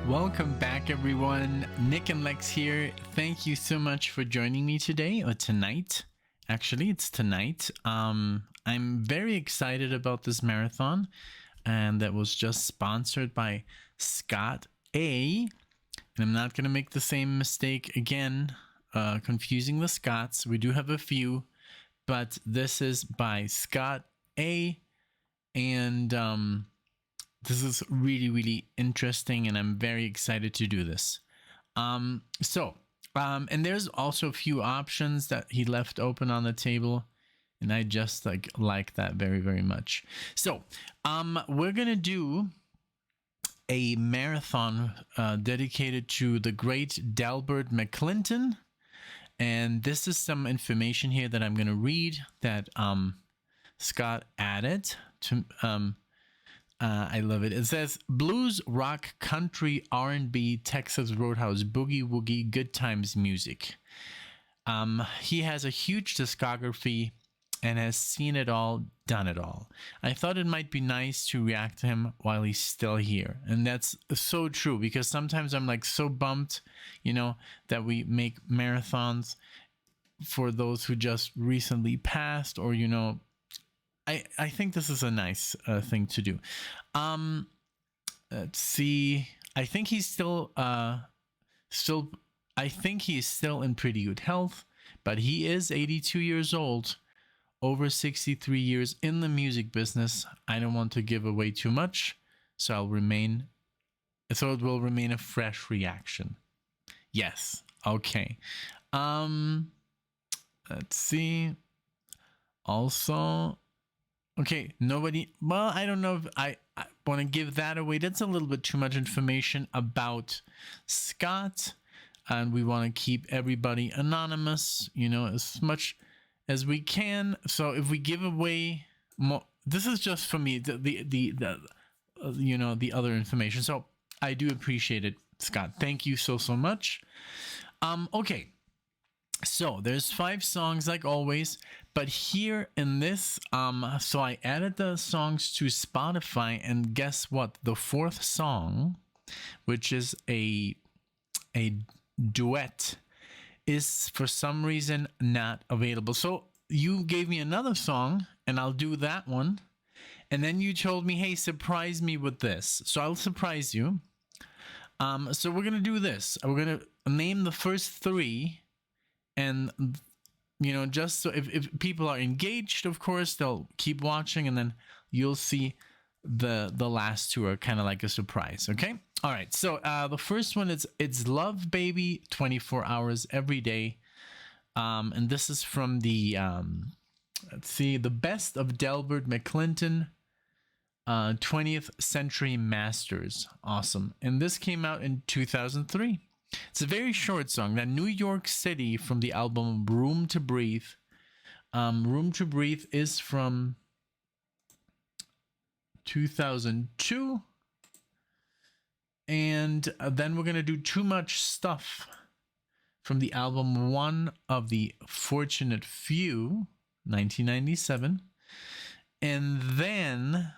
Welcome back, everyone. NicknLex here. Thank you so much for joining me today, or tonight. Actually, it's tonight. I'm very excited about this marathon, and that was just sponsored by Scott A. And I'm not going to make the same mistake again, confusing the Scotts. We do have a few, but this is by Scott A. And this is really, really interesting, and I'm very excited to do this. And there's also a few options that he left open on the table, and I just like that very, very much. So we're gonna do a marathon dedicated to the great DELBERT McClinton, and this is some information here that I'm gonna read that Scott added to. I love it. It says blues, rock, country, R&B, Texas Roadhouse, boogie woogie, good times music. He has a huge discography and has seen it all, done it all. I thought it might be nice to react to him while he's still here. And that's so true, because sometimes I'm like so bummed, that we make marathons for those who just recently passed, or, I think this is a nice thing to do. Let's see. I think he's still in pretty good health, but he is 82 years old, over 63 years in the music business. I don't want to give away too much, so it will remain a fresh reaction. Yes. Okay. Let's see. Also, okay, well, I don't know if I want to give that away. That's a little bit too much information about Scott, and we want to keep everybody anonymous, as much as we can. So if we give away more, this is just for me, the other information. So I do appreciate it, Scott. Thank you so much. Okay. So there's 5 songs like always, but here in this, so I added the songs to Spotify, and guess what? The 4th song, which is a duet, is for some reason not available. So you gave me another song, and I'll do that one. And then you told me, hey, surprise me with this. So I'll surprise you. So we're going to do this. We're going to name the first 3. And, just so if people are engaged, of course, they'll keep watching, and then you'll see the last 2 are kind of like a surprise. Okay. All right. So the first one is It's Love Baby, 24 Hours Every Day. And this is from the, let's see, The Best of DELBERT McClinton, 20th Century Masters. Awesome. And this came out in 2003. It's a very short song. That New York City from the album Room to Breathe. Room to Breathe is from 2002. And then we're going to do Too Much Stuff from the album One of the Fortunate Few, 1997. And then,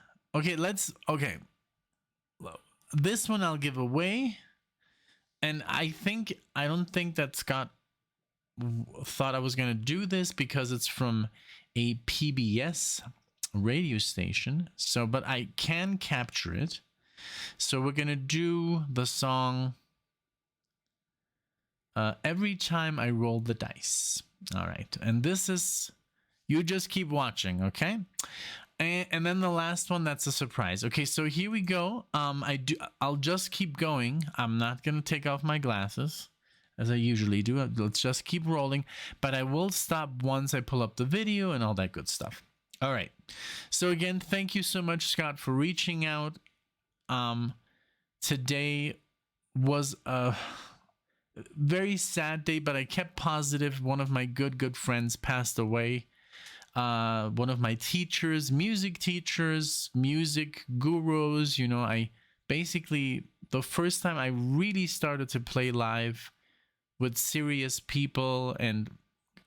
this one I'll give away. And I don't think that Scott thought I was going to do this because it's from a PBS radio station. So, but I can capture it. So we're going to do the song Every Time I Roll the Dice. All right. And this is, you just keep watching, okay? And then the last one, that's a surprise. Okay, so here we go. I'll just keep going. I'm not going to take off my glasses, as I usually do. Let's just keep rolling. But I will stop once I pull up the video and all that good stuff. All right. So again, thank you so much, Scott, for reaching out. Today was a very sad day, but I kept positive. One of my good friends passed away. One of my teachers, music gurus, I basically, the first time I really started to play live with serious people and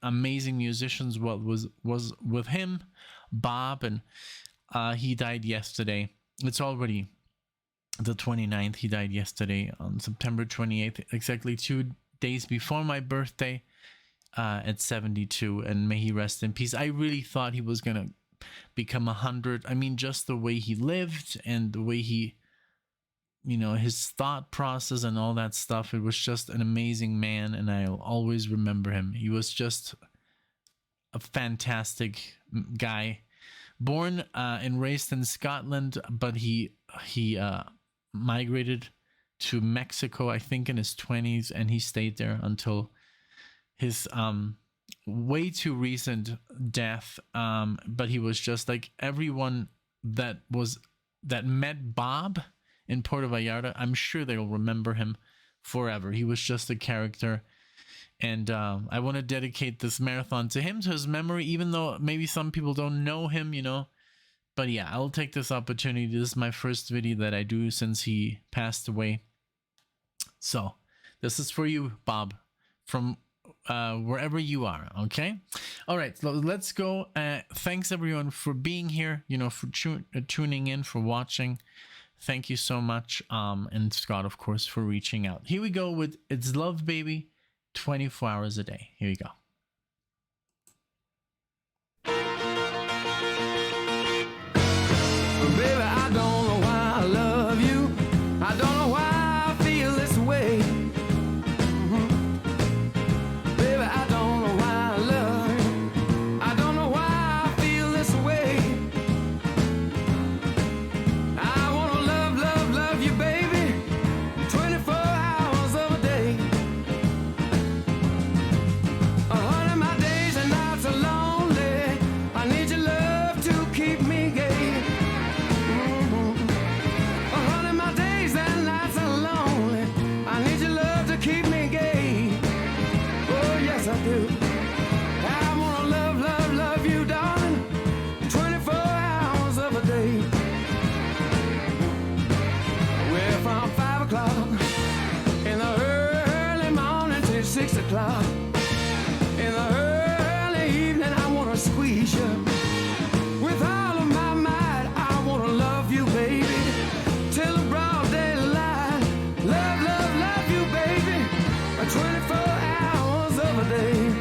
amazing musicians, was with him, Bob, and he died yesterday. It's already the 29th. He died yesterday on September 28th, exactly 2 days before my birthday, at 72. And may he rest in peace. I really thought he was gonna become 100. I mean, just the way he lived and the way he, his thought process and all that stuff. It was just an amazing man, and I'll always remember him. He was just a fantastic guy, born and raised in Scotland, but he migrated to Mexico, I think, in his 20s, and he stayed there until his way too recent death. But he was just like everyone that met Bob in Puerto Vallarta. I'm sure they'll remember him forever. He was just a character. And I want to dedicate this marathon to him, to his memory, even though maybe some people don't know him, But yeah, I'll take this opportunity. This is my first video that I do since he passed away. So this is for you, Bob, from wherever you are. Okay. All right. So let's go. Thanks everyone for being here, for tuning in, for watching. Thank you so much. And Scott, of course, for reaching out. Here we go with It's Love Baby, 24 hours a day. Here we go. Baby, I don't know why I love you. I don't know why I feel this way. Baby, I don't know why I love you. I don't know why I feel this way. I wanna love, love, love you, baby, 24 hours of a day. 100 of my days and nights are lonely. I need your love to keep me gay. Keep me gay. Oh, yes, I do. I wanna love, love, love you, darling, 24 hours of a day. Well, from 5 o'clock in the early morning till 6 o'clock in the early evening, I wanna squeeze you with all of my might. I wanna love you, baby, till the broad daylight. Love, love, love you, baby, 24 hours of a day.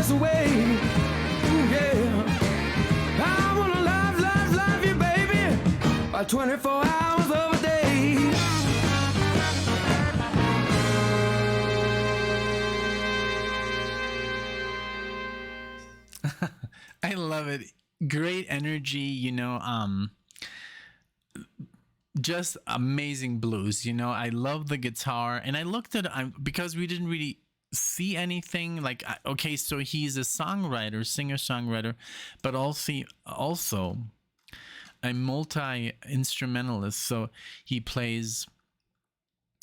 Way. Ooh, yeah. I wanna love, love, love you, baby, 24 hours of a day. I love it. Great energy, just amazing blues. I love the guitar, and I looked at because we didn't really see anything like, okay, so he's a songwriter, singer-songwriter, but also a multi-instrumentalist. So he plays,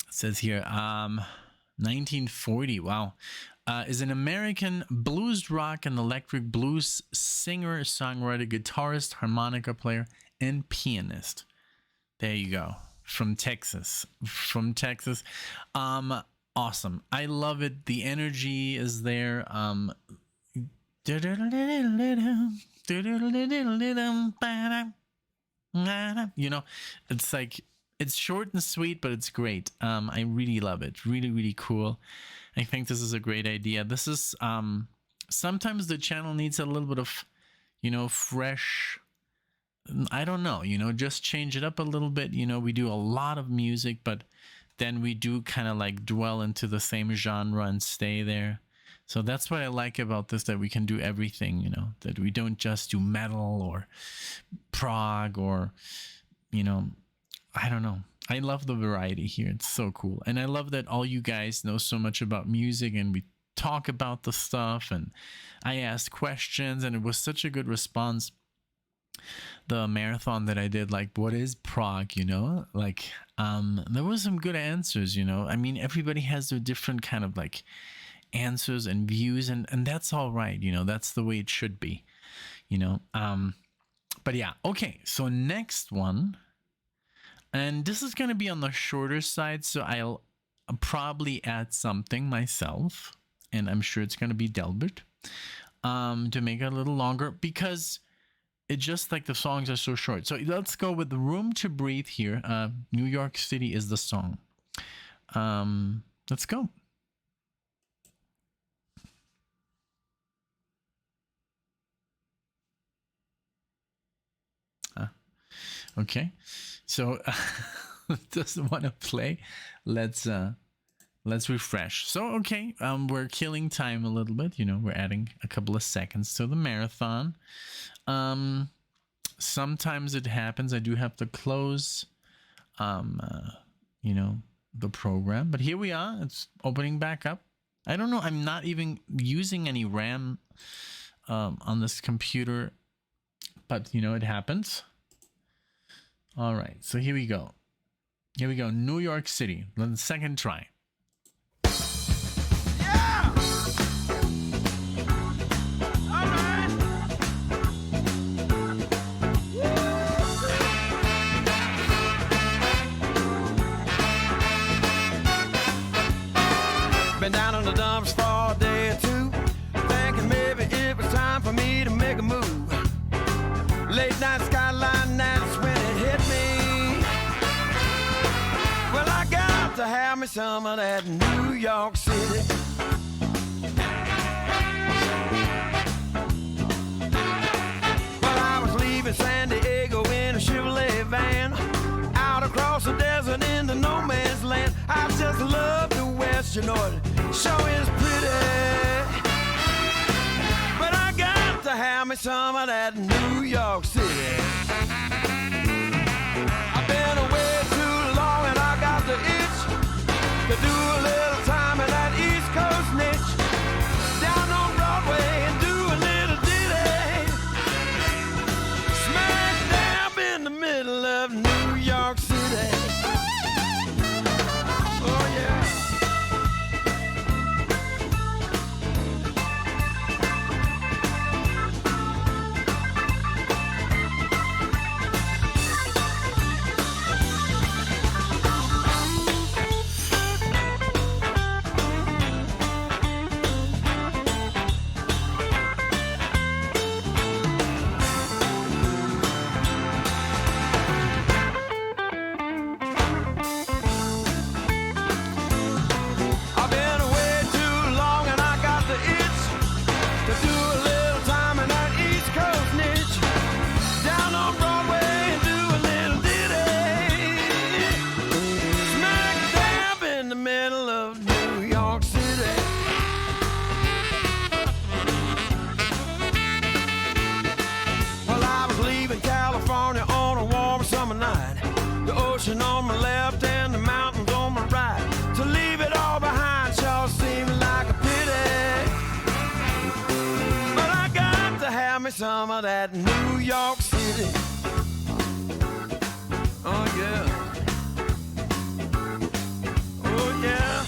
it says here, 1940. Wow. Is an American blues rock and electric blues singer, songwriter, guitarist, harmonica player, and pianist. There you go. From Texas. Awesome. I love it. The energy is there. It's like, it's short and sweet, but it's great. I really love it. Really, really cool. I think this is a great idea. This is, sometimes the channel needs a little bit of, fresh I don't know, just change it up a little bit. We do a lot of music, but then we do kind of like dwell into the same genre and stay there. So that's what I like about this, that we can do everything, that we don't just do metal or prog or, I don't know. I love the variety here. It's so cool. And I love that all you guys know so much about music, and we talk about the stuff, and I ask questions, and it was such a good response. The marathon that I did, like, what is prog, like, there was some good answers, I mean, everybody has their different kind of like answers and views, and that's all right, that's the way it should be, but yeah. Okay, so next one, and this is going to be on the shorter side, so I'll probably add something myself, and I'm sure it's going to be Delbert, to make it a little longer, because it's just like the songs are so short. So let's go with Room to Breathe here. New York City is the song. Let's go. Okay, so doesn't want to play. Let's refresh. So okay, we're killing time a little bit. We're adding a couple of seconds to the marathon. Sometimes it happens I do have to close the program, but here we are. It's opening back up. I don't know, I'm not even using any RAM on this computer, but it happens. All right, so here we go. New York City. The second try. Yeah! All right. Been down on the dumps for a day or two, thinking maybe it was time for me to make a move. Late night skyline, that's when it hit me. Well, I got to have me some of that New York City. Well, I was leaving San Diego in a Chevrolet van, out across the desert into no man's land. I just love the West, it sure is pretty. But I got to have me some of that New York City. I've been away too long and I got the itch to do a little time in that East Coast niche. Down on Broadway and do a little ditty. Smack dab in the middle of New York City. Oh yeah. On my left and the mountains on my right. To leave it all behind sure seems like a pity. But I got to have me some of that New York City. Oh yeah. Oh yeah.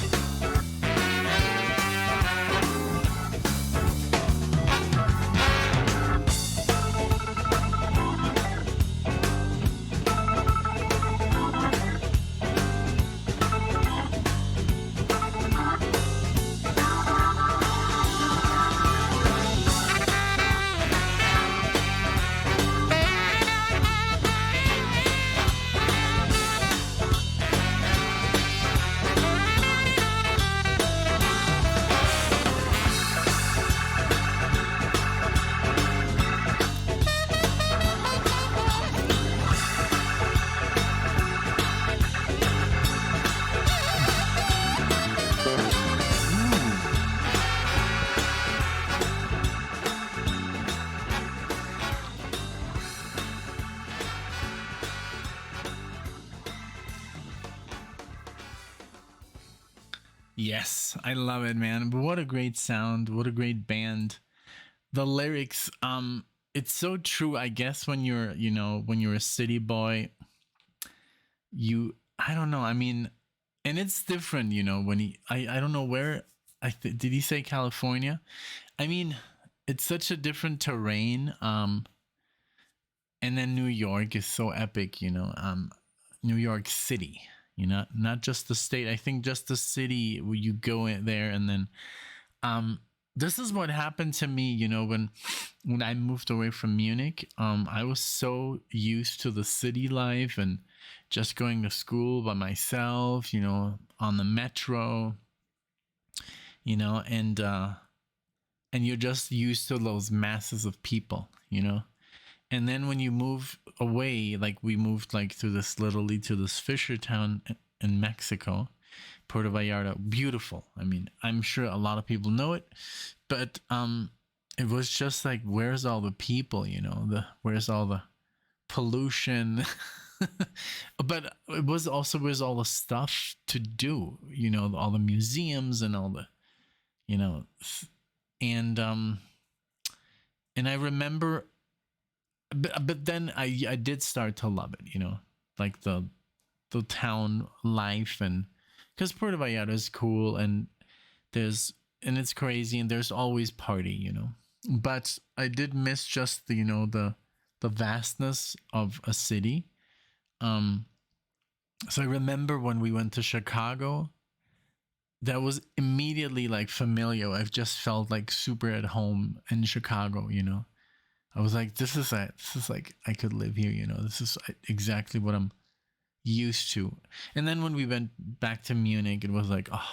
Yes, I love it, man. What a great sound. What a great band. The lyrics, it's so true. I guess when you're, when you're a city boy, I don't know. I mean, and it's different, when I don't know where, did he say California? I mean, it's such a different terrain. And then New York is so epic, New York City, not just the state. I think just the city where you go in there, and then this is what happened to me, when I moved away from Munich. I was so used to the city life and just going to school by myself, on the metro, and you're just used to those masses of people, And then when you move away, like we moved like through this literally to this fisher town in Mexico, Puerto Vallarta, beautiful. I mean, I'm sure a lot of people know it, but it was just like, where's all the people, where's all the pollution? But it was also, where's all the stuff to do, all the museums and all the, and I remember, but then I did start to love it, like the town life, and because Puerto Vallarta is cool, and it's crazy, and there's always party, but I did miss just the vastness of a city. So I remember when we went to Chicago, that was immediately like familiar. I've just felt like super at home in Chicago, I was like, this is like, I could live here, this is exactly what I'm used to. And then when we went back to Munich, it was like, oh,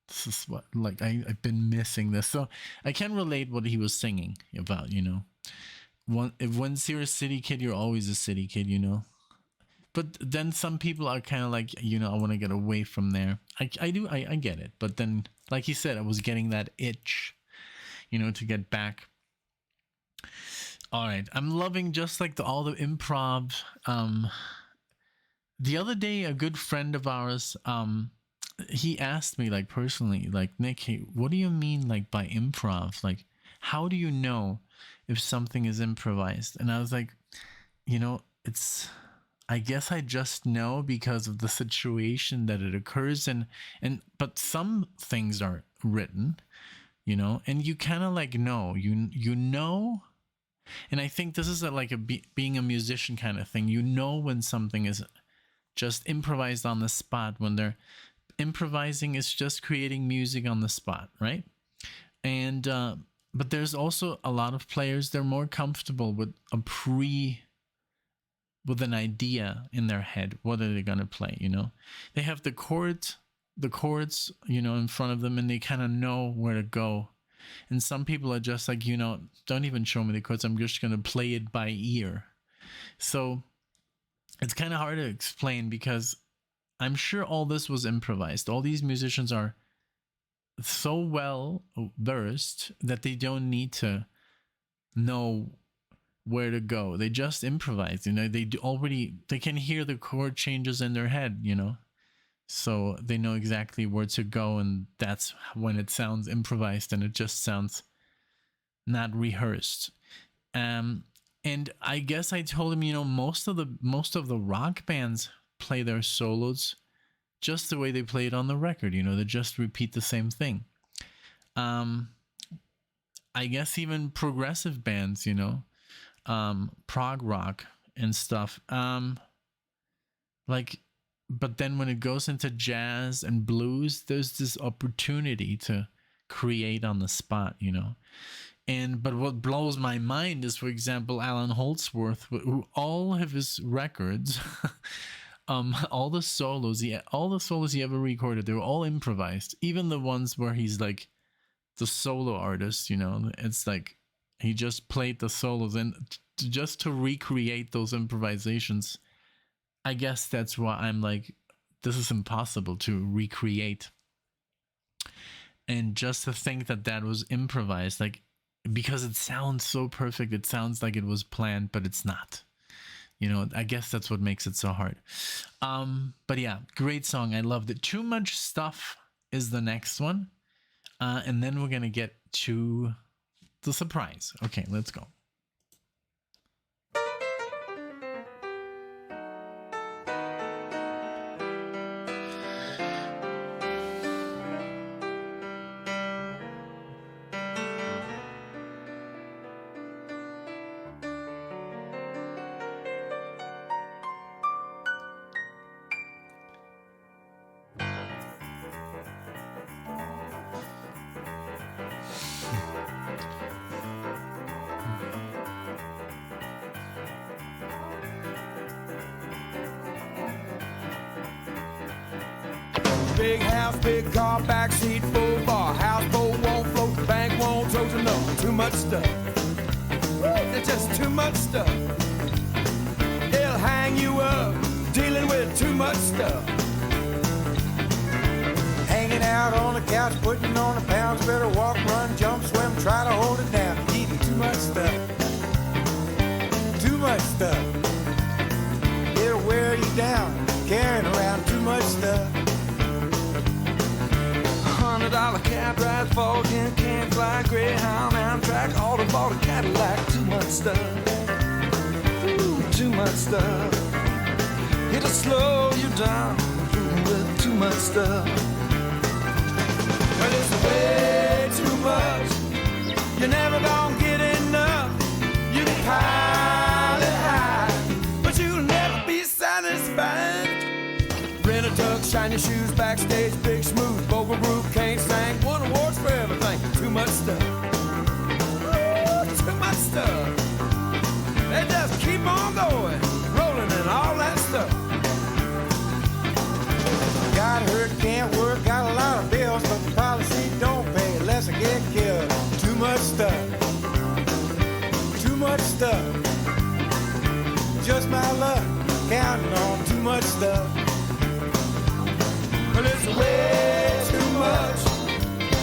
this is what, like, I've been missing this. So I can relate what he was singing about, once you're a city kid, you're always a city kid, But then some people are kind of like, I want to get away from there. I get it. But then, like he said, I was getting that itch, to get back. All right. I'm loving just like all the improv. The other day, a good friend of ours, he asked me like personally, like, Nick, hey, what do you mean like by improv? Like, how do you know if something is improvised? And I was like, I guess I just know because of the situation that it occurs but some things are written, and you kind of like know, and I think this is being a musician kind of thing. When something is just improvised on the spot, when they're improvising is just creating music on the spot, right? And but there's also a lot of players, they're more comfortable with with an idea in their head. What are they going to play? They have the chords, in front of them, and they kind of know where to go. And some people are just like, don't even show me the chords. I'm just going to play it by ear. So it's kind of hard to explain, because I'm sure all this was improvised. All these musicians are so well versed that they don't need to know where to go. They just improvise, they can hear the chord changes in their head, so they know exactly where to go, and that's when it sounds improvised, and it just sounds not rehearsed. And I guess I told him, most of the rock bands play their solos just the way they play it on the record. They just repeat the same thing. I guess even progressive bands, prog rock and stuff, but then when it goes into jazz and blues, there's this opportunity to create on the spot, but what blows my mind is, for example, Alan Holdsworth, who all of his records all the solos he ever recorded, they were all improvised, even the ones where he's like the solo artist, it's like he just played the solos, and just to recreate those improvisations, I guess that's why I'm like, this is impossible to recreate. And just to think that was improvised, like, because it sounds so perfect, it sounds like it was planned, but it's not. I guess that's what makes it so hard. But yeah, great song. I loved it. Too Much Stuff is the next one. And then we're going to get to the surprise. Okay, let's go. Big house, big car, backseat, full bar. Houseboat won't float, the bank won't tote to no. Too much stuff. It's just too much stuff. It'll hang you up, dealing with too much stuff. Hanging out on the couch, putting on the pounds. Better walk, run, jump, swim, try to hold it down. Eating too much stuff. Too much stuff. It'll wear you down, carrying around too much stuff. $100 cab ride, Falcon, can't fly, Greyhound, Amtrak, auto bought a Cadillac. Too much stuff. Ooh, too much stuff. It'll slow you down with too much stuff. Well, it's way too much. You're never gonna get enough. You can pile it high, but you'll never be satisfied. Rent a tux, shiny shoes, backstage, big smooth, vocal group, can't sing, won awards for everything. Too much stuff. Ooh, too much stuff. They just keep on going, rolling and all that stuff. Got hurt, can't work, got a lot of bills, but the policy don't pay unless I get killed. Too much stuff. Too much stuff. Just my luck, counting on too much stuff. But it's way too much.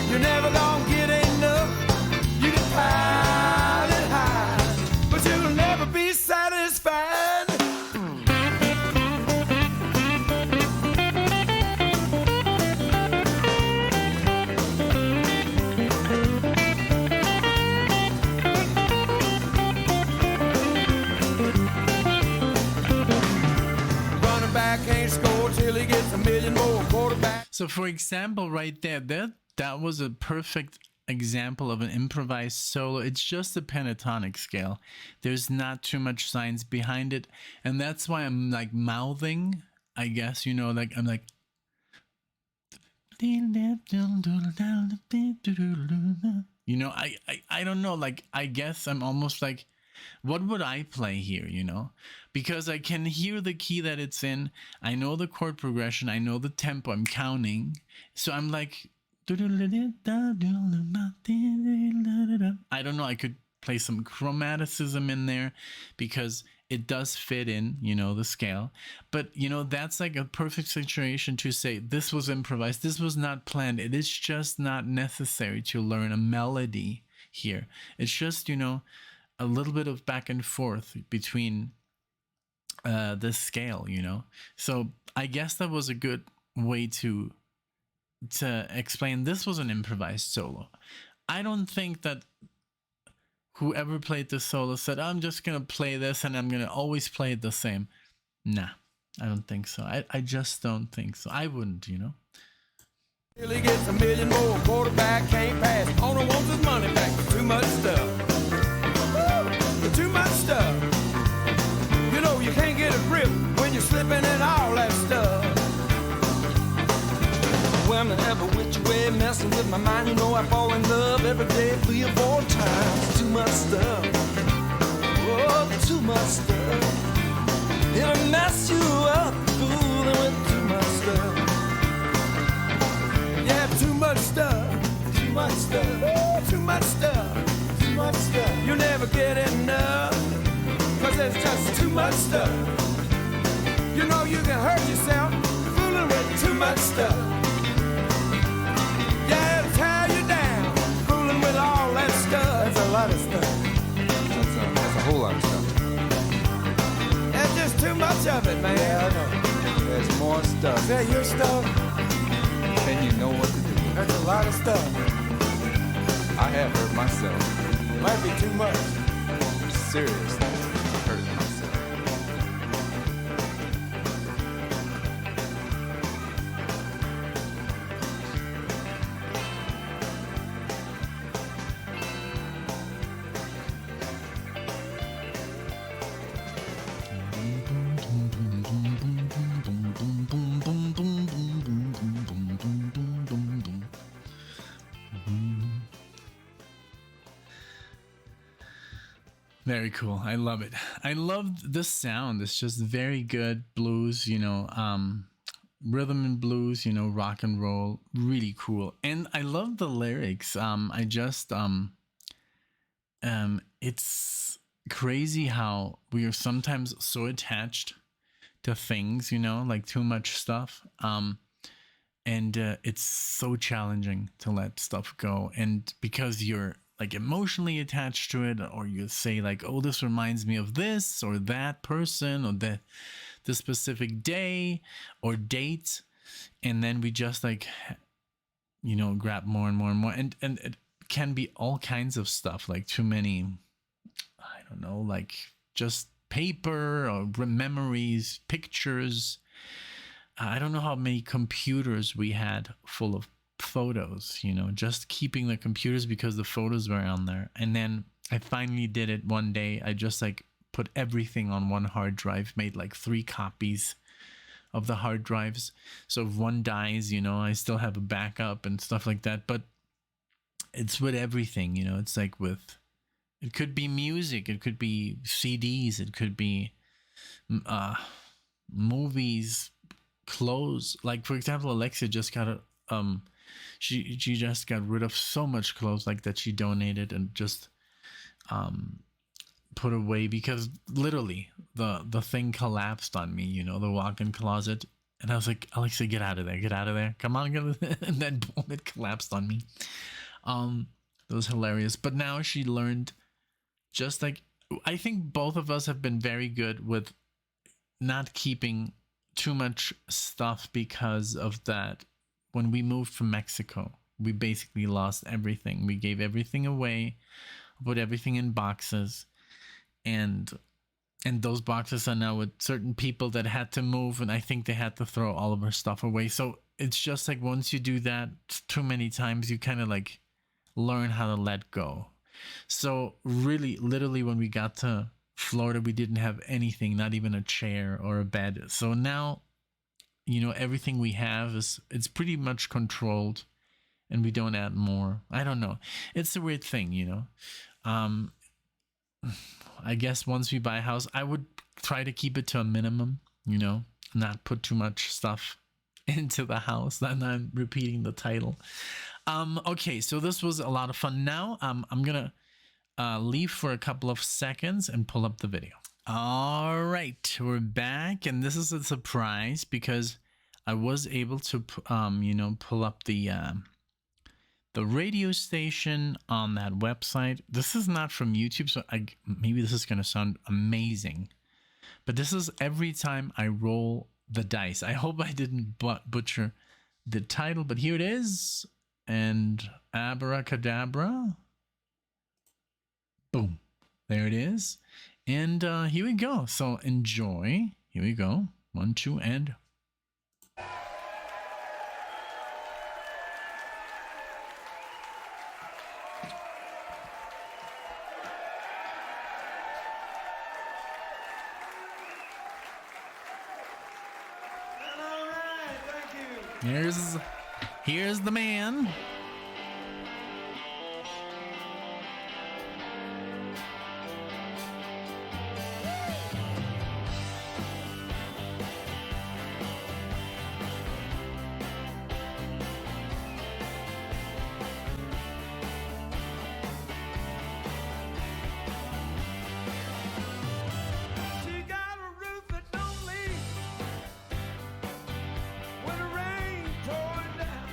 You're never gonna get enough. You can pile it high, but you'll never be satisfied. Running back ain't scored till he gets a million more. Quarterback. So for example, right there, that was a perfect example of an improvised solo. It's just a pentatonic scale. There's not too much science behind it, and that's why I'm like mouthing, I guess, you know, like I'm like, you know, I don't know, like I guess I'm almost like, what would I play here, you know? Because I can hear the key that it's in. I know the chord progression. I know the tempo. I'm counting. So I'm like, I don't know. I could play some chromaticism in there because it does fit in, you know, the scale. But, you know, that's like a perfect situation to say this was improvised. This was not planned. It is just not necessary to learn a melody here. It's just, you know, a little bit of back and forth between the scale, you know. So I guess that was a good way to explain this was an improvised solo. I don't think that whoever played the solo said, I'm just gonna play this and I'm gonna always play it the same. Nah, I don't think so. I just don't think so. I wouldn't, you know. Till he gets a million more, quarterback can't pass. Owner wants his money back. Too much stuff. Too much stuff. You know you can't get a grip when you're slipping in all that stuff. When I'm ever which way messing with my mind, you know I fall in love every day 3 or 4 times. Too much stuff. Oh, too much stuff. It'll mess you up, fooling with too much stuff. Yeah, too much stuff. Too much stuff. Oh, too much stuff. Too much stuff. You never get enough, 'cause there's just too much stuff. You know you can hurt yourself fooling with too much stuff. Yeah, it'll tear you down fooling with all that stuff. That's a lot of stuff. That's a whole lot of stuff. There's just too much of it, man. Yeah, I know. There's more stuff. Is that your stuff? then you know what to do. That's a lot of stuff. I have hurt myself. Might be too much. Seriously, hurt myself. Very cool. I love it. I love this sound. It's just very good blues, you know, rhythm and blues, you know, rock and roll. Really cool. And I love the lyrics. It's crazy how we are sometimes so attached to things, you know, like too much stuff. And it's so challenging to let stuff go. And because you're like emotionally attached to it, or you say like, oh, this reminds me of this or that person or the specific day or date, and then we just like, you know, grab more and more and more, and it can be all kinds of stuff, like too many, I don't know, like just paper or memories, pictures. I don't know how many computers we had full of photos, you know, just keeping the computers because the photos were on there. And then I finally did it one day. I just like put everything on one hard drive, made like 3 copies of the hard drives. So if one dies, you know, I still have a backup and stuff like that. But it's with everything, you know, it's like with, it could be music, it could be CDs, it could be movies, clothes. Like for example, Alexia just got a she just got rid of so much clothes like that she donated and just put away, because literally the thing collapsed on me, you know, the walk-in closet. And I was like, Alexia, get out of there, come on, and then boom, it collapsed on me. It was hilarious. But now she learned, just like, I think both of us have been very good with not keeping too much stuff, because of that. When we moved from Mexico, we basically lost everything. We gave everything away, put everything in boxes, and those boxes are now with certain people that had to move, and I think they had to throw all of our stuff away. So it's just like, once you do that too many times, you kind of like learn how to let go. So really, literally, when we got to Florida, we didn't have anything, not even a chair or a bed. So now, you know, everything we have it's pretty much controlled, and we don't add more. I don't know. It's a weird thing, you know. I guess once we buy a house, I would try to keep it to a minimum, you know, not put too much stuff into the house. I'm repeating the title. Okay, so this was a lot of fun. Now I'm gonna leave for a couple of seconds and pull up the video. All right, we're back, and this is a surprise because I was able to, you know, pull up the radio station on that website. This is not from YouTube, so maybe this is gonna sound amazing, but this is every time I roll the dice. I hope I didn't butcher the title, but here it is, and abracadabra, boom, there it is. And here we go. So enjoy. Here we go. 1, 2, and... All right, thank you. Here's the man. She got a roof that don't leak when the rain pouring down.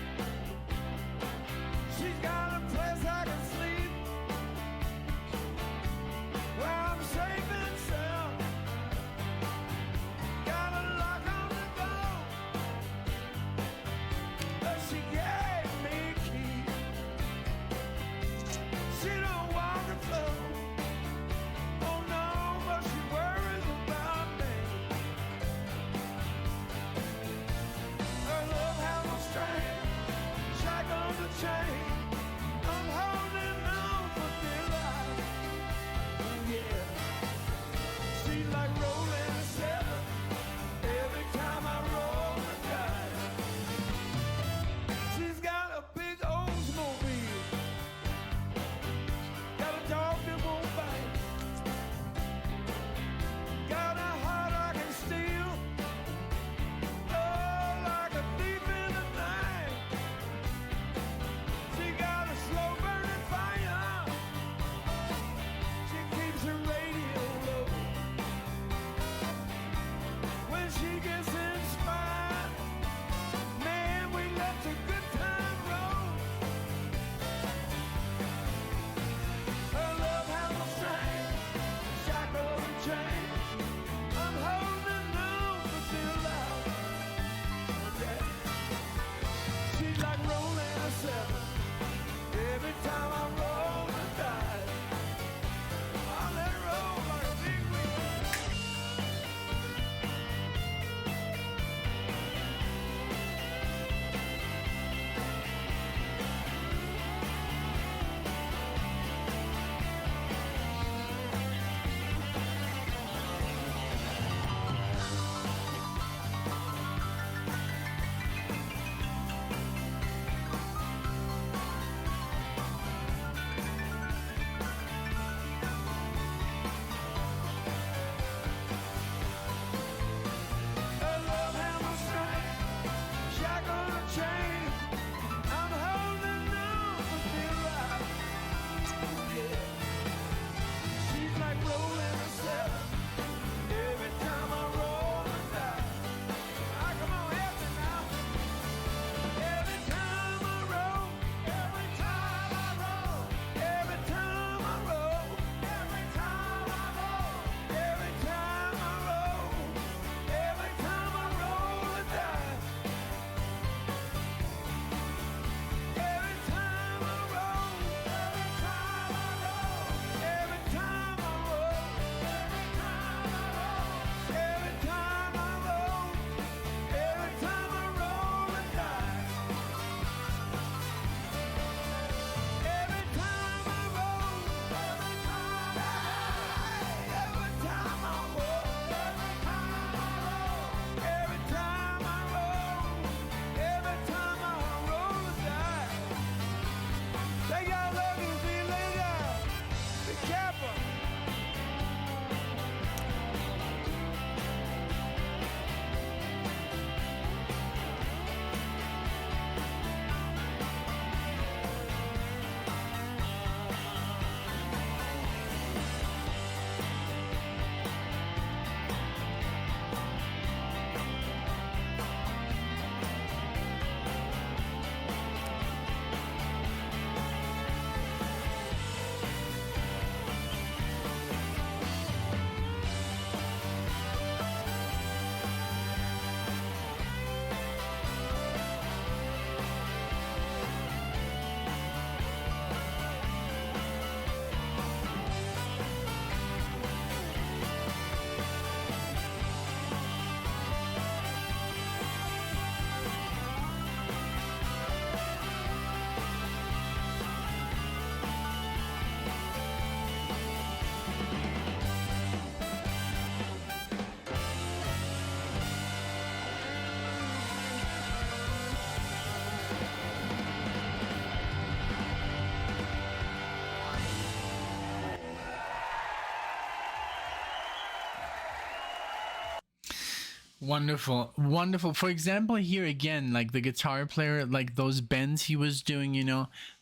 Wonderful, wonderful. For example, here again, like the guitar player, like those bends he was doing,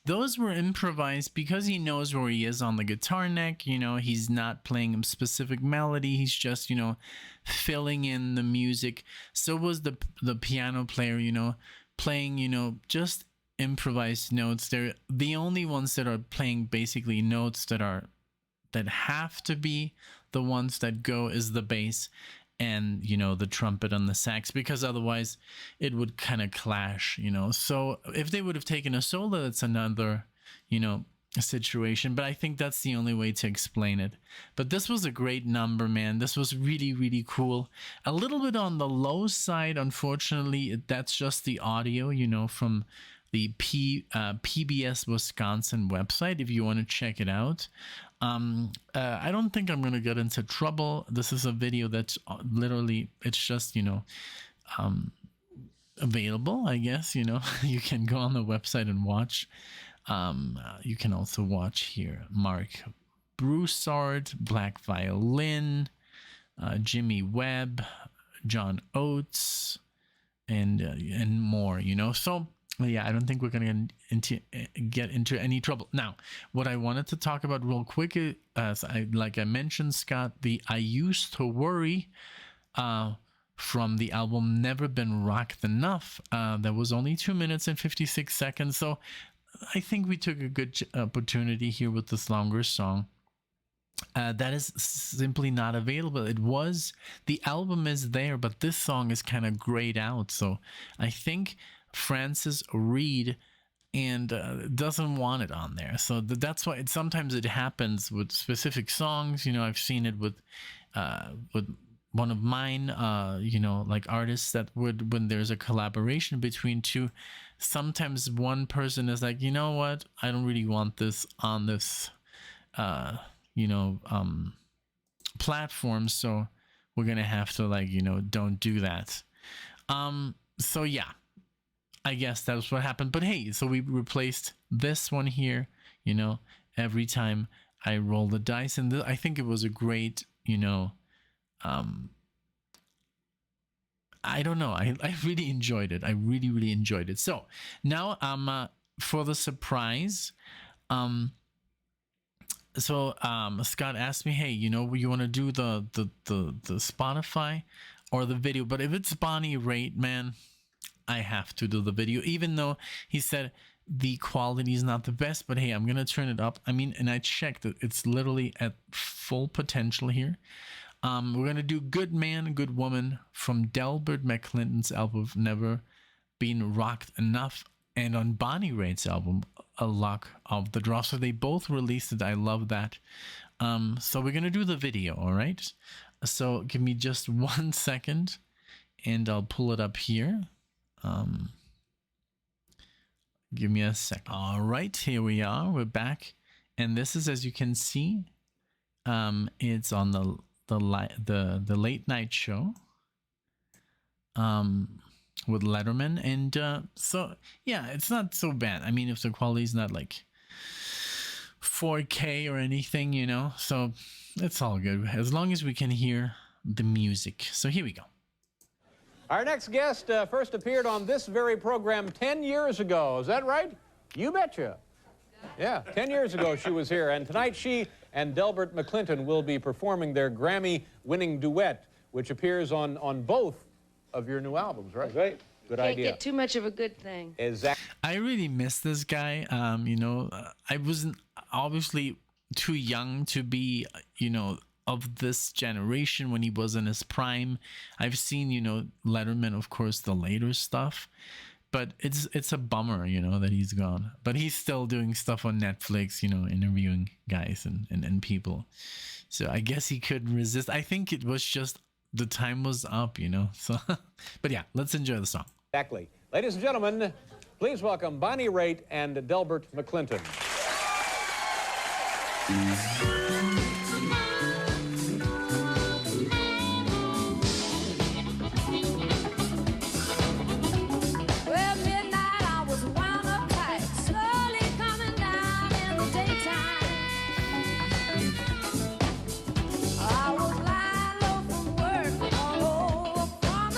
those were improvised because he knows where he is on the guitar neck. He's not playing a specific melody. He's just, filling in the music. So was the piano player, playing, just improvised notes. They're the only ones that are playing basically notes that have to be the ones that go is the bass and the trumpet and the sax, because otherwise it would kind of clash. So if they would have taken a solo, that's another situation, but I think that's the only way to explain it. But this was a great number, man. This was really, really cool. A little bit on the low side, unfortunately. That's just the audio, from the PBS Wisconsin website, if you want to check it out. I don't think I'm going to get into trouble. This is a video that's literally, it's just, available, I guess. You can go on the website and watch. You can also watch here Mark Broussard, Black Violin, Jimmy Webb, John Oates, and more. So yeah, I don't think we're going to get into any trouble. Now, what I wanted to talk about real quick, like I mentioned, Scott, I Used to Worry from the album Never Been Rocked Enough. That was only 2 minutes and 56 seconds. So I think we took a good opportunity here with this longer song. That is simply not available. The album is there, but this song is kind of grayed out. So I think Francis Reed doesn't want it on there. So that's why sometimes it happens with specific songs. I've seen it with one of mine, like artists that when there's a collaboration between two, sometimes one person is like, you know what, I don't really want this on this, platform. So we're going to have to don't do that. So yeah, I guess that's what happened. But hey, so we replaced this one here, every time I roll the dice. And I think it was a great, I don't know. I really enjoyed it. I really, really enjoyed it. So now for the surprise, Scott asked me, hey, you want to do the Spotify or the video? But if it's Bonnie Raitt, man, I have to do the video, even though he said the quality is not the best. But hey, I'm gonna turn it up. I mean, and I checked it; it's literally at full potential here. We're gonna do "Good Man, Good Woman" from DELBERT McClinton's album "Never Been Rocked Enough," and on Bonnie Raitt's album "A Luck of the Draw." So they both released it. I love that. So we're gonna do the video. All right. So give me just 1 second, and I'll pull it up here. Give me a second. All right, here we are. We're back, and this is, as you can see, it's on the late night show, with Letterman, and so yeah, it's not so bad. I mean, if the quality's not like 4K or anything, so it's all good as long as we can hear the music. So here we go. Our next guest first appeared on this very program 10 years ago. Is that right? You betcha. Yeah, 10 years ago she was here. And tonight she and DELBERT McClinton will be performing their Grammy-winning duet, which appears on both of your new albums, right? Right. Good idea. Can't get too much of a good thing. Exactly. I really miss this guy. I wasn't obviously too young to be, of this generation when he was in his prime. I've seen, Letterman, of course, the later stuff, but it's a bummer, that he's gone. But he's still doing stuff on Netflix, interviewing guys and people. So I guess he couldn't resist. I think it was just the time was up, So, but yeah, let's enjoy the song. Exactly. Ladies and gentlemen, please welcome Bonnie Raitt and DELBERT McClinton. I was lying low from work all over from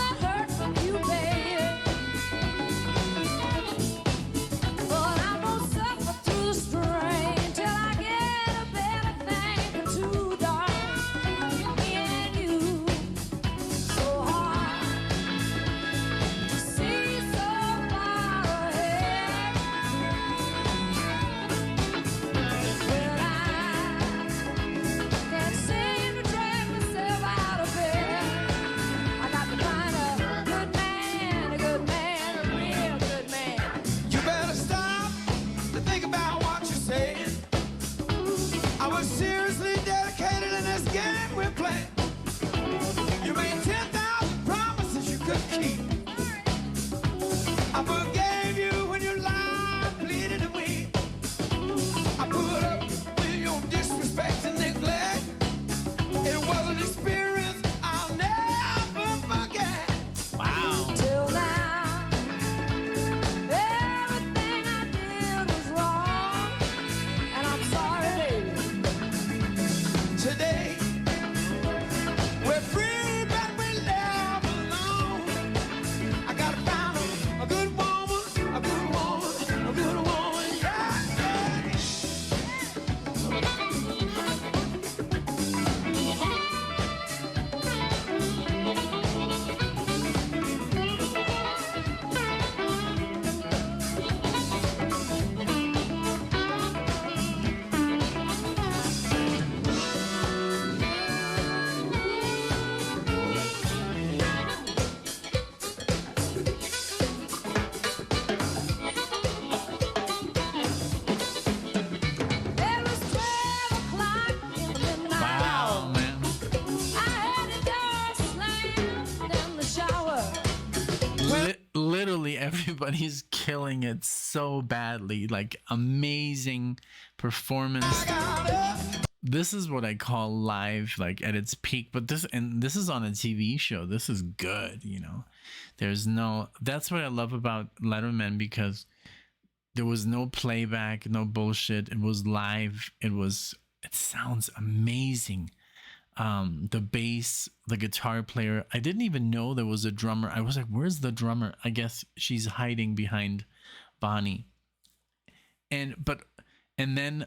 but he's killing it so badly. Like, amazing performance. This is what I call live, like at its peak. But this is on a TV show. This is good, you know. That's what I love about Letterman, because there was no playback, no bullshit. It was live. It sounds amazing. The bass, the guitar player. I didn't even know there was a drummer. I was like, where's the drummer? I guess she's hiding behind Bonnie. And then,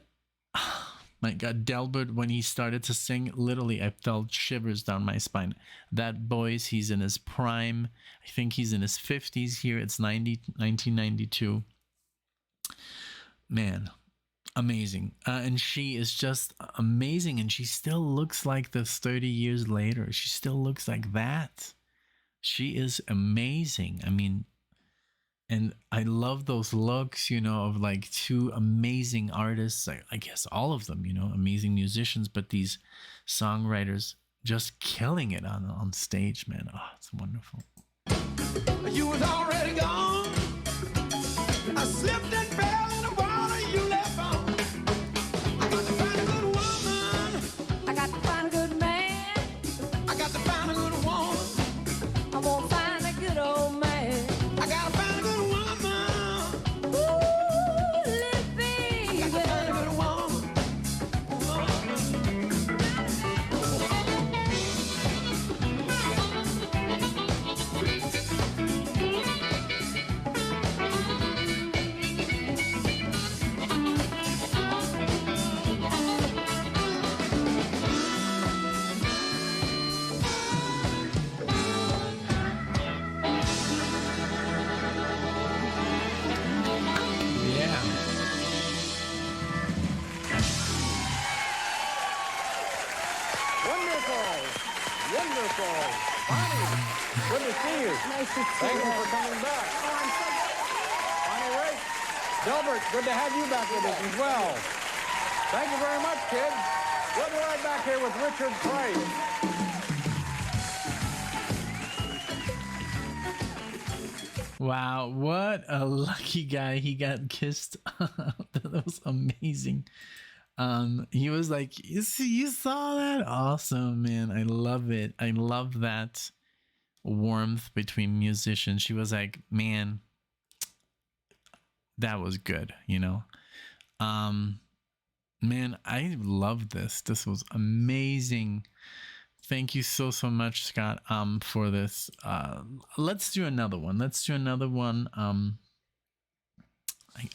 my God, Delbert, when he started to sing, literally, I felt shivers down my spine. That voice, he's in his prime. I think he's in his 50s here. It's 1992. Man, amazing. And she is just amazing. And she still looks like this 30 years later. She still looks like that. She is amazing. I mean, and I love those looks, you know, of like two amazing artists. I guess all of them, you know, amazing musicians, but these songwriters just killing it on stage, man. Oh, it's wonderful. You was already gone. I slipped and fell in the water you left on. I got to find a good woman. I got to find a good man. I got to find a good woman. I'm gonna find a good old man. I got to find a good woman. Ooh, little baby. I got to find a good woman. Yeah. Wonderful. Bonnie, good to see you. Nice to see Thank you you. for coming back. Oh, I'm so Bonnie Raitt. Delbert, good to have you back with us as well. Thank you very much, kids. We'll be right back here with Richard Price. Wow, what a lucky guy. He got kissed. That was amazing. He was like, you saw that? Awesome, man. I love it. I love that warmth between musicians. She was like, man, that was good, you know. Man, I love this. This was amazing. Thank you so much, Scott, for this. Let's do another one.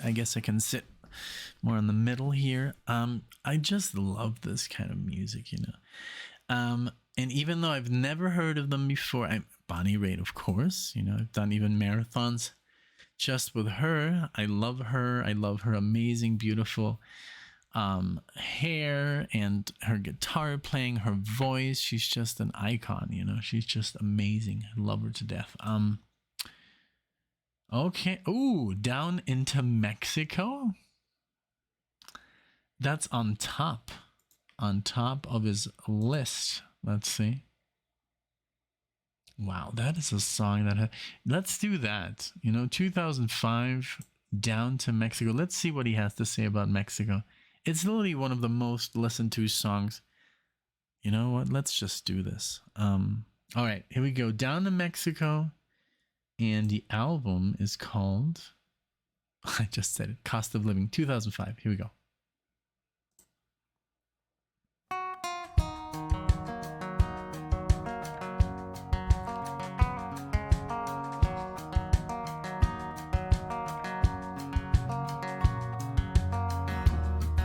I guess I can sit more in the middle here. I just love this kind of music, you know. And even though I've never heard of them before, Bonnie Raitt, of course, you know, I've done even marathons just with her. I love her. I love her amazing, beautiful hair and her guitar playing, her voice. She's just an icon, you know. She's just amazing. I love her to death. Okay. Ooh, Down into Mexico. That's on top of his list. Let's see. Wow, that is a song that let's do that. You know, 2005, Down to Mexico. Let's see what he has to say about Mexico. It's literally one of the most listened to songs. You know what? Let's just do this. All right, here we go. Down to Mexico. And the album is called, I just said it, Cost of Living, 2005. Here we go.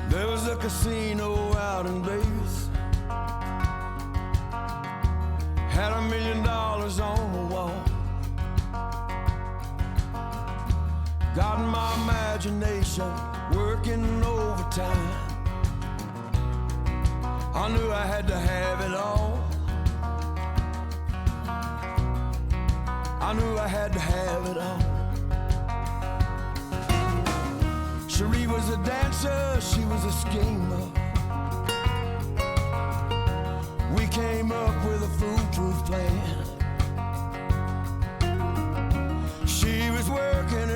There was a casino out in Vegas. Had $1 million on the wall. Got my imagination working overtime. I knew I had to have it all. I knew I had to have it all. Cherie was a dancer, she was a schemer. We came up with a foolproof plan. She was working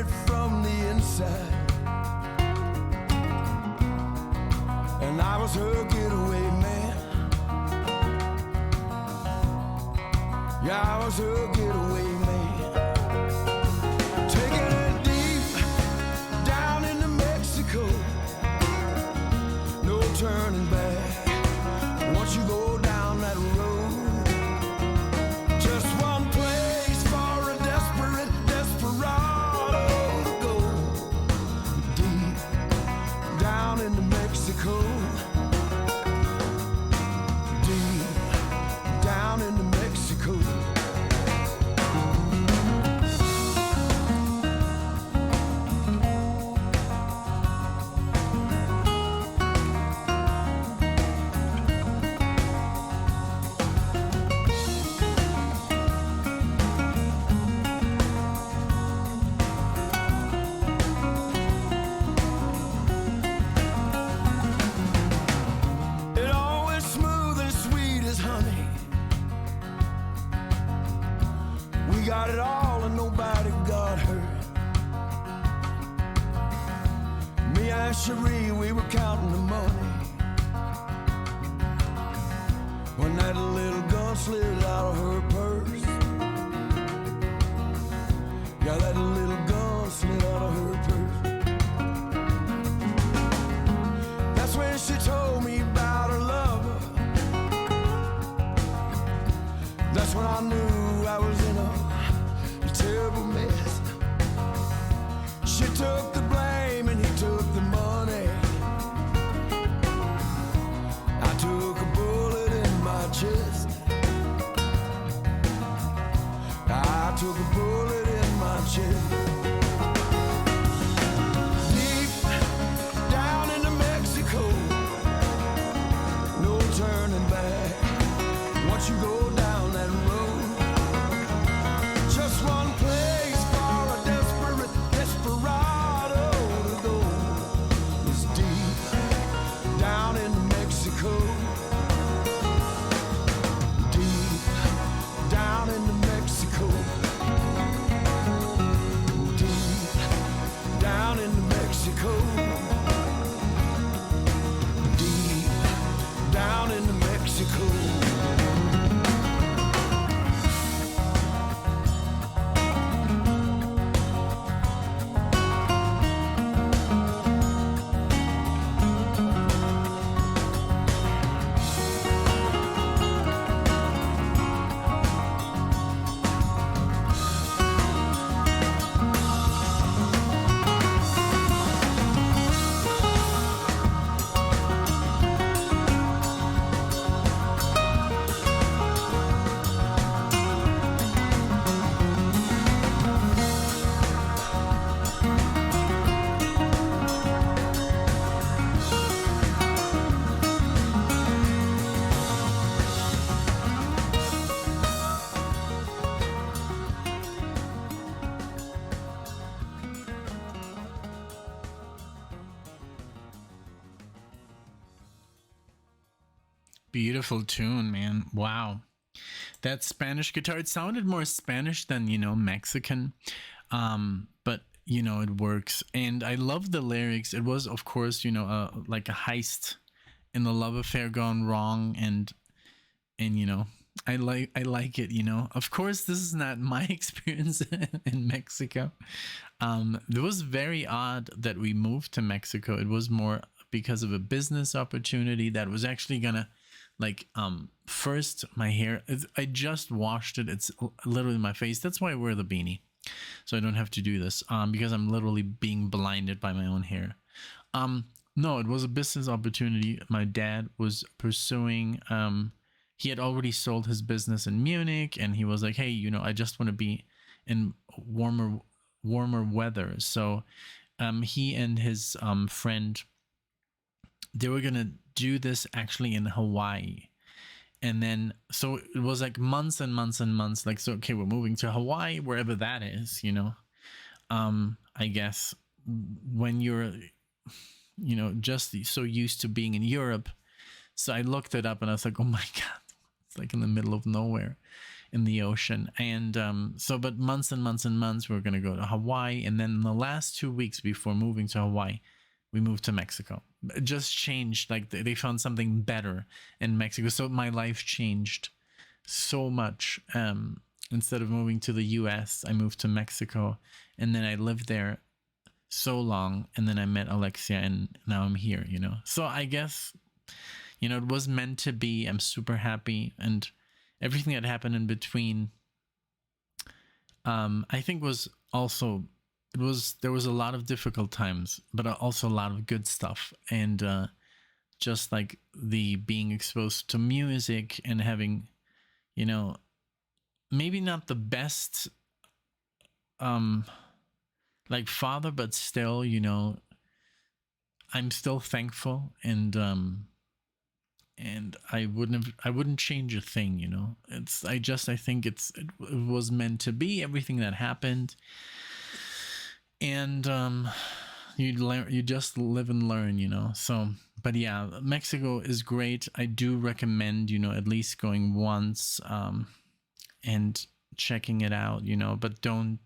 Yeah, I was her getaway man. Taking it deep down into Mexico. No turning back once you go down that road. Just one place for a desperate desperado to go. Deep down into Mexico. Deep down into Mexico. It always smooth and sweet as honey. We got it all and nobody got hurt. Me and Cherie, we were counting the money when that little gun slid out of her purse. Yeah, that little gun slid out of her purse. That's when she told me about her lover. That's when I knew I was in a terrible mess. She took the blame and he took the money. I took a bullet in my chest. I took a bullet in my chest. Deep down into Mexico. No turning back once you go down that road. Just one place for a desperate desperado to go. It's deep down into Mexico. Deep down into Mexico. Deep down into Mexico. Deep down into Mexico. Beautiful tune, man. Wow. That Spanish guitar, it sounded more Spanish than, Mexican. But, it works. And I love the lyrics. It was, of course, like a heist in the love affair gone wrong. And I like it, Of course, this is not my experience in Mexico. It was very odd that we moved to Mexico. It was more because of a business opportunity that was actually gonna first my hair, I just washed it. It's literally my face. That's why I wear the beanie, so I don't have to do this because I'm literally being blinded by my own hair. No, it was a business opportunity my dad was pursuing. He had already sold his business in Munich, and he was like, hey, I just want to be in warmer weather. So he and his friend, they were gonna do this actually in Hawaii. And then so it was like months and months and months, like, so okay, we're moving to Hawaii, wherever that is, I guess when you're just so used to being in Europe. So I looked it up and I was like, oh my god, it's like in the middle of nowhere in the ocean. And but months and months and months we were gonna go to Hawaii. And then in the last 2 weeks before moving to Hawaii, we moved to Mexico. It just changed, like they found something better in Mexico, so my life changed so much. Instead of moving to the US, I moved to Mexico, and then I lived there so long, and then I met Alexia, and now I'm here, you know. So I guess, you know, it was meant to be. I'm super happy, and everything that happened in between, I think was also, there was a lot of difficult times, but also a lot of good stuff. And just like the being exposed to music and having, you know, maybe not the best like father, but still, you know, I'm still thankful, and I wouldn't change a thing, you know. I think it was meant to be, everything that happened. And you just live and learn, you know. So, but yeah, Mexico is great. I do recommend, you know, at least going once and checking it out, you know, but don't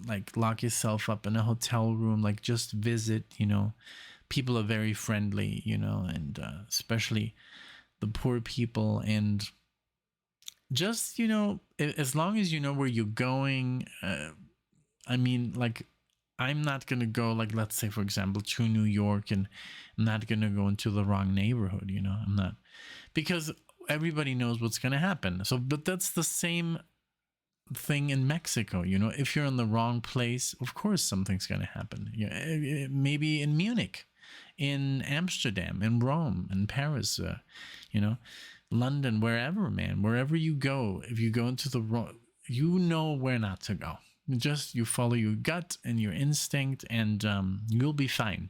like lock yourself up in a hotel room. Like, just visit, you know. People are very friendly, you know, and especially the poor people. And just, you know, as long as you know where you're going, I mean, like, I'm not going to go, like, let's say, for example, to New York, and I'm not going to go into the wrong neighborhood, you know. I'm not, because everybody knows what's going to happen. So, but that's the same thing in Mexico, you know. If you're in the wrong place, of course something's going to happen. Yeah, maybe in Munich, in Amsterdam, in Rome, in Paris, you know, London, wherever, man, wherever you go, if you go into the wrong, you know where not to go. Just you follow your gut and your instinct, and you'll be fine.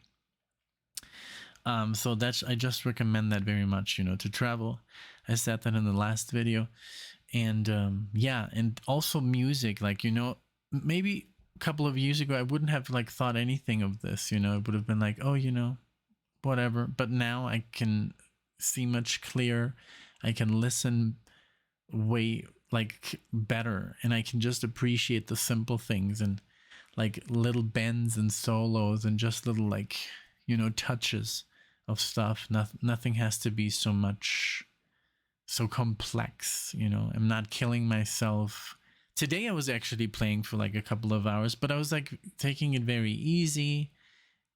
So that's, I just recommend that very much, you know, to travel. I said that in the last video. And yeah, and also music, like, you know, maybe a couple of years ago I wouldn't have like thought anything of this, you know. It would have been like, oh, you know, whatever. But now I can see much clearer. I can listen way like better, and I can just appreciate the simple things, and like little bends and solos, and just little, like, you know, touches of stuff. Nothing has to be so complex, you know. I'm not killing myself. Today I was actually playing for like a couple of hours, but I was like taking it very easy,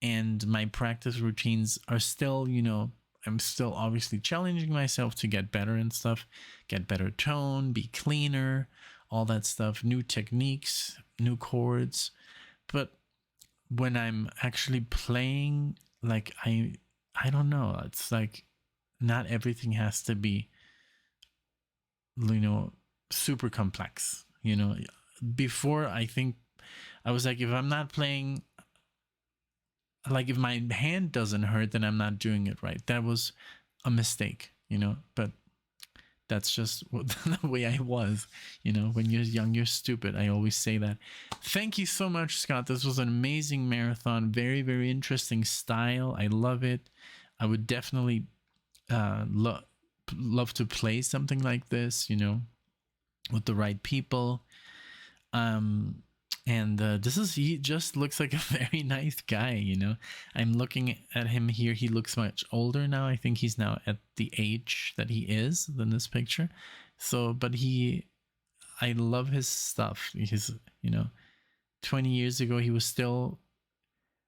and my practice routines are still, you know, I'm still obviously challenging myself to get better and stuff, get better tone, be cleaner, all that stuff, new techniques, new chords. But when I'm actually playing, like, I don't know, it's like not everything has to be, you know, super complex, you know. Before, I think I was like, if I'm not playing, like, if my hand doesn't hurt, then I'm not doing it right. That was a mistake, you know. But that's just the way I was, you know. When you're young, you're stupid. I always say that. Thank you so much, Scott. This was an amazing marathon. Very, very interesting style. I love it. I would definitely love to play something like this, you know, with the right people. And he just looks like a very nice guy, you know. I'm looking at him here. He looks much older now. I think he's now at the age that he is in this picture. So, but I love his stuff. He's, you know, 20 years ago, he was still,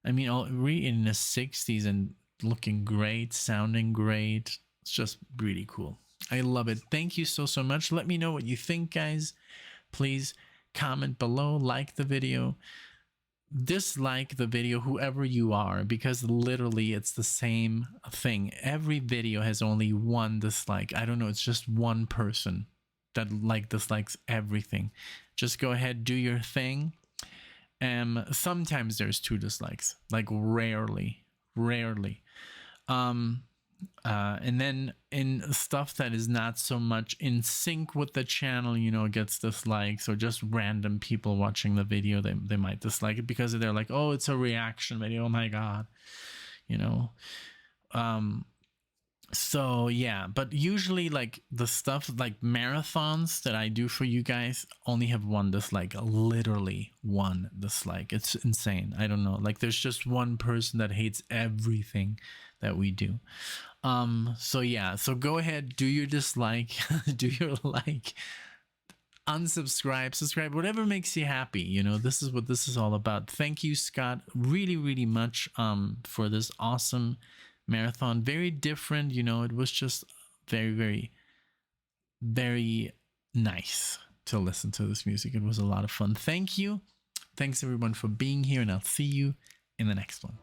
I mean, really in his 60s and looking great, sounding great. It's just really cool. I love it. Thank you so much. Let me know what you think, guys. Please comment below, like the video, dislike the video, whoever you are, because literally it's the same thing. Every video has only one dislike. I don't know, it's just one person that dislikes everything. Just go ahead, do your thing. Sometimes there's 2 dislikes, like rarely. And then in stuff that is not so much in sync with the channel, you know, gets dislikes, or just random people watching the video, they might dislike it because they're like, oh, it's a reaction video, oh my god, you know. So yeah, but usually like the stuff like marathons that I do for you guys only have 1 dislike, literally 1 dislike. It's insane. I don't know, like there's just 1 person that hates everything. that we do. So yeah, so go ahead, do your dislike, do your like, unsubscribe, subscribe, whatever makes you happy. You know, this is what this is all about. Thank you, Scott, really much for this awesome marathon. Very different, you know, it was just very nice to listen to this music. It was a lot of fun. Thank you. Thanks everyone for being here, and I'll see you in the next one.